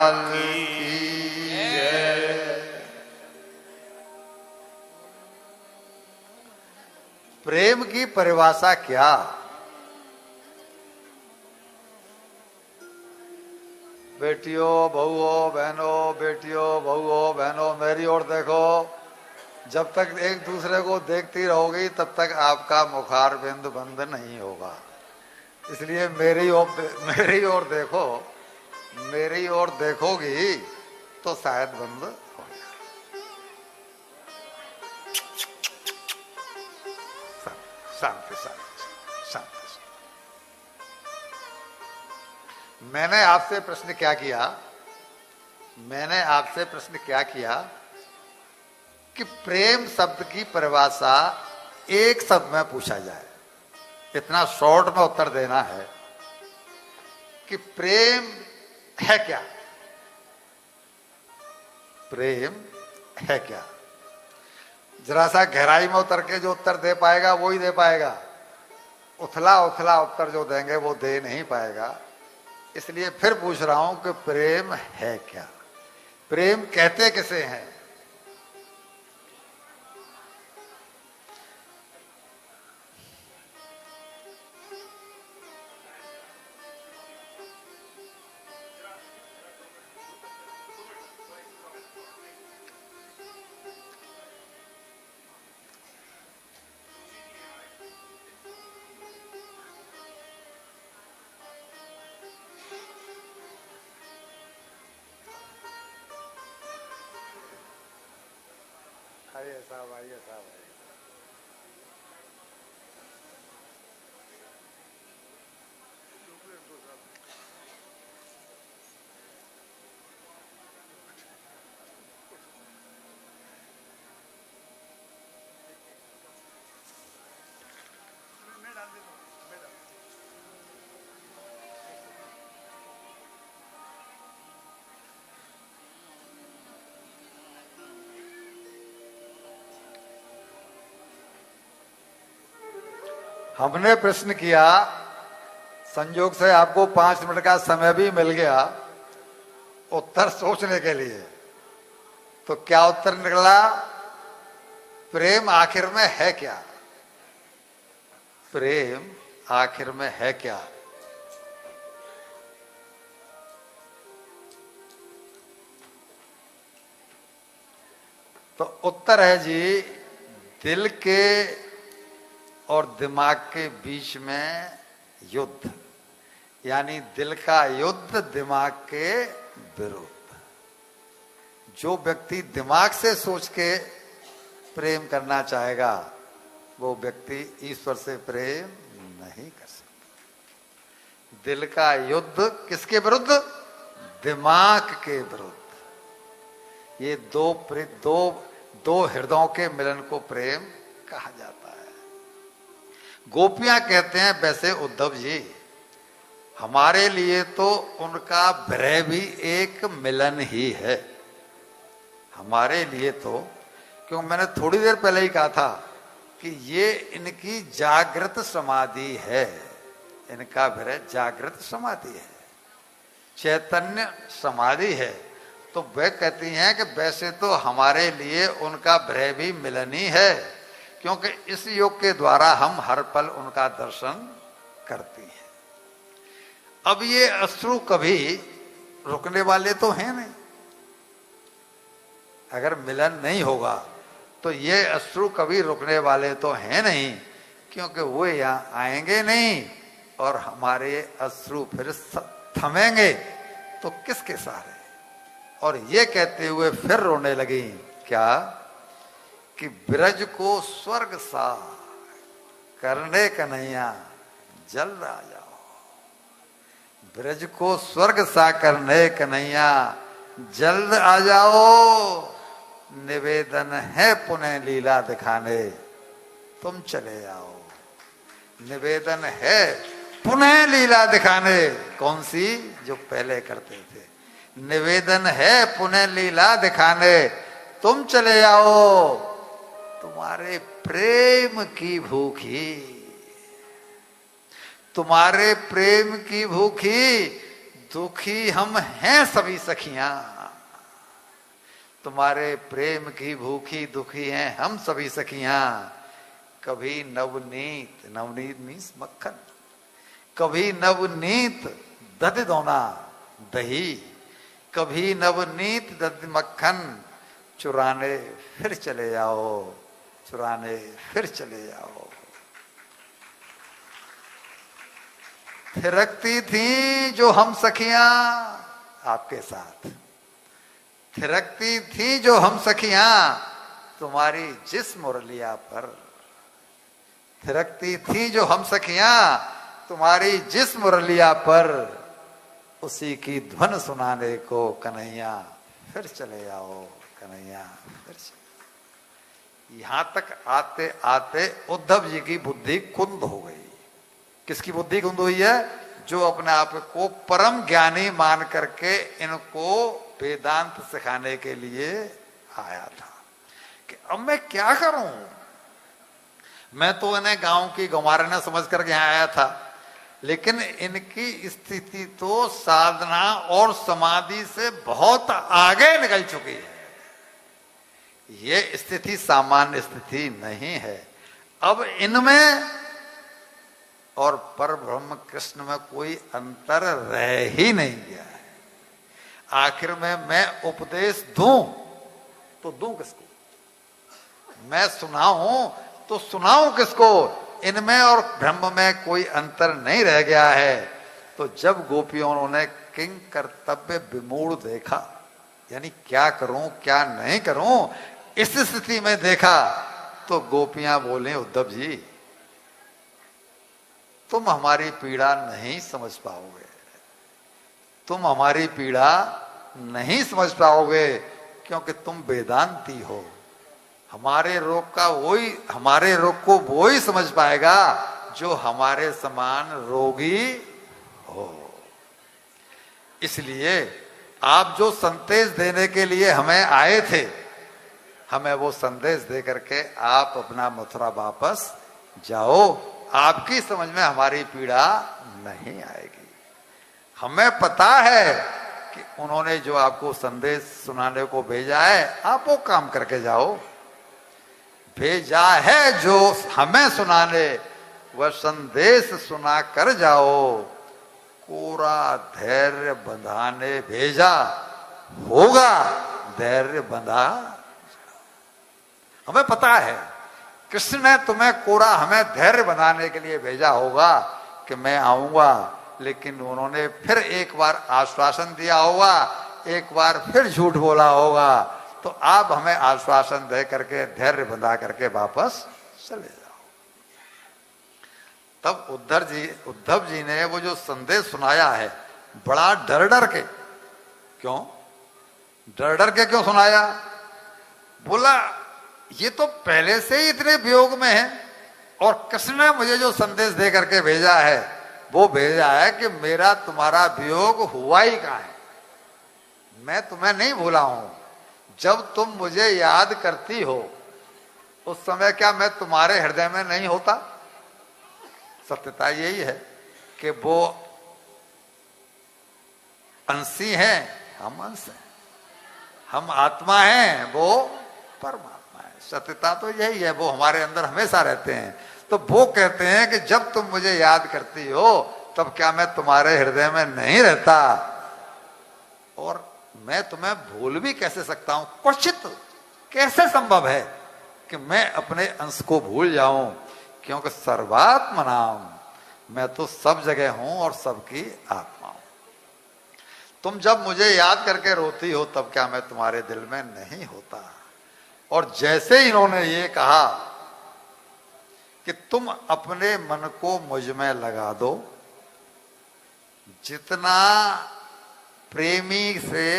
की जय। प्रेम की परिभाषा क्या? बेटियों बहुओं बहनों, बेटियों बहुओं बहनों, मेरी ओर देखो। जब तक एक दूसरे को देखती रहोगी तब तक आपका मुखार बिंद बंद नहीं होगा। इसलिए मेरी ओर देखो। मेरी ओर देखोगी तो शायद बंद हो जाए। शांति शांति शांति। मैंने आपसे प्रश्न क्या किया? मैंने आपसे प्रश्न क्या किया कि प्रेम शब्द की परिभाषा एक शब्द में पूछा जाए। इतना शॉर्ट में उत्तर देना है कि प्रेम है क्या? प्रेम है क्या? जरा सा गहराई में उतर के जो उत्तर दे पाएगा वो ही दे पाएगा। उथला उथला उत्तर जो देंगे वो दे नहीं पाएगा। इसलिए फिर पूछ रहा हूं कि प्रेम है क्या? प्रेम कहते किसे हैं? आइए साहब, आइए साहब, आइए। हमने प्रश्न किया, संयोग से आपको 5 मिनट का समय भी मिल गया उत्तर सोचने के लिए। तो क्या उत्तर निकला? प्रेम आखिर में है क्या? प्रेम आखिर में है क्या? तो उत्तर है जी, दिल के और दिमाग के बीच में युद्ध, यानी दिल का युद्ध दिमाग के विरुद्ध। जो व्यक्ति दिमाग से सोच के प्रेम करना चाहेगा वो व्यक्ति ईश्वर से प्रेम नहीं कर सकता। दिल का युद्ध किसके विरुद्ध? दिमाग के विरुद्ध। ये दो हृदयों के मिलन को प्रेम कहा जाता है। गोपियां कहते हैं, वैसे उद्धव जी हमारे लिए तो उनका विरह भी एक मिलन ही है। हमारे लिए तो, क्योंकि मैंने थोड़ी देर पहले ही कहा था कि ये इनकी जागृत समाधि है। इनका विरह जागृत समाधि है, चैतन्य समाधि है। तो वह कहती हैं कि वैसे तो हमारे लिए उनका विरह भी मिलन ही है, क्योंकि इस योग के द्वारा हम हर पल उनका दर्शन करते हैं। अब ये अश्रु कभी रुकने वाले तो हैं नहीं। अगर मिलन नहीं होगा तो ये अश्रु कभी रुकने वाले तो हैं नहीं, क्योंकि वो यहाँ आएंगे नहीं और हमारे अश्रु फिर थमेंगे तो किसके सहारे। और ये कहते हुए फिर रोने लगी, क्या कि ब्रज को स्वर्ग सा करने कन्हैया जल्द आ जाओ। ब्रज को स्वर्ग सा करने कन्हैया जल्द आ जाओ। निवेदन है पुनः लीला दिखाने तुम चले आओ। निवेदन है पुनः लीला दिखाने। कौन सी? जो पहले करते थे। निवेदन है पुनः लीला दिखाने तुम चले आओ। तुम्हारे प्रेम की भूखी, तुम्हारे प्रेम की भूखी दुखी हम हैं सभी सखियां, तुम्हारे प्रेम की भूखी दुखी हैं हम सभी सखियां। कभी नवनीत, नवनीत मीन्स मक्खन, कभी नवनीत दध दोना दही, कभी नवनीत दध मक्खन, चुराने फिर चले जाओ, चुराने फिर चले जाओ। थिरकती थी जो हम सखियां आपके साथ, थिरकती थी जो हम सखियां तुम्हारी जिस मुरलिया पर, थिरकती थी जो हम सखियां तुम्हारी जिस मुरलिया पर, उसी की ध्वन सुनाने को कन्हैया फिर चले आओ, कन्हैया फिर चले। यहां तक आते आते उद्धव जी की बुद्धि कुंद हो गई। किसकी बुद्धि कुंद हुई है? जो अपने आप को परम ज्ञानी मान करके इनको वेदांत सिखाने के लिए आया था कि अब मैं क्या करूं। मैं तो इन्हें गांव की गंवारना समझ करके यहां आया था, लेकिन इनकी स्थिति तो साधना और समाधि से बहुत आगे निकल चुकी है। ये स्थिति सामान्य स्थिति नहीं है। अब इनमें और परब्रह्म कृष्ण में कोई अंतर रह ही नहीं गया है। आखिर में मैं उपदेश दूं तो दूं किसको? मैं सुनाऊं तो सुनाऊं किसको? इनमें और ब्रह्म में कोई अंतर नहीं रह गया है। तो जब गोपियों ने किंग कर्तव्य विमूढ़ देखा, यानी क्या करूं क्या नहीं करूं, इस स्थिति में देखा, तो गोपियां बोले उद्धव जी तुम हमारी पीड़ा नहीं समझ पाओगे, तुम हमारी पीड़ा नहीं समझ पाओगे, क्योंकि तुम वेदांती हो। हमारे रोग का वही, हमारे रोग को वो ही समझ पाएगा जो हमारे समान रोगी हो। इसलिए आप जो संदेश देने के लिए हमें आए थे, हमें वो संदेश दे करके आप अपना मथुरा वापस जाओ। आपकी समझ में हमारी पीड़ा नहीं आएगी। हमें पता है कि उन्होंने जो आपको संदेश सुनाने को भेजा है, आप वो काम करके जाओ। भेजा है जो हमें सुनाने, वह संदेश सुना कर जाओ। कोरा धैर्य बंधाने भेजा, होगा धैर्य बंधा। हमें पता है कृष्ण ने तुम्हें कोरा, हमें धैर्य बनाने के लिए भेजा होगा कि मैं आऊंगा, लेकिन उन्होंने फिर एक बार आश्वासन दिया होगा, एक बार फिर झूठ बोला होगा। तो आप हमें आश्वासन दे करके धैर्य बंधा करके वापस चले जाओ। तब उद्धव जी ने वो जो संदेश सुनाया है, बड़ा डर डर के, क्यों डर डर के क्यों सुनाया? बोला ये तो पहले से ही इतने वियोग में है, और कृष्ण ने मुझे जो संदेश दे करके भेजा है, वो भेजा है कि मेरा तुम्हारा वियोग हुआ ही कहाँ है। मैं तुम्हें नहीं भूला हूं। जब तुम मुझे याद करती हो उस समय क्या मैं तुम्हारे हृदय में नहीं होता? सत्यता यही है कि वो अंशी हैं, हम अंश हैं, हम आत्मा हैं, वो परमात्मा। सत्यता तो यही है, वो हमारे अंदर हमेशा रहते हैं। तो वो कहते हैं कि जब तुम मुझे याद करती हो तब क्या मैं तुम्हारे हृदय में नहीं रहता? और मैं तुम्हें भूल भी कैसे सकता हूं? क्वचित कैसे संभव है कि मैं अपने अंश को भूल जाऊं? क्योंकि सर्वात्मा नाम, मैं तो सब जगह हूं और सबकी आत्मा हूं। तुम जब मुझे याद करके रोती हो तब क्या मैं तुम्हारे दिल में नहीं होता? और जैसे इन्होंने ये कहा कि तुम अपने मन को मुझ में लगा दो, जितना प्रेमी से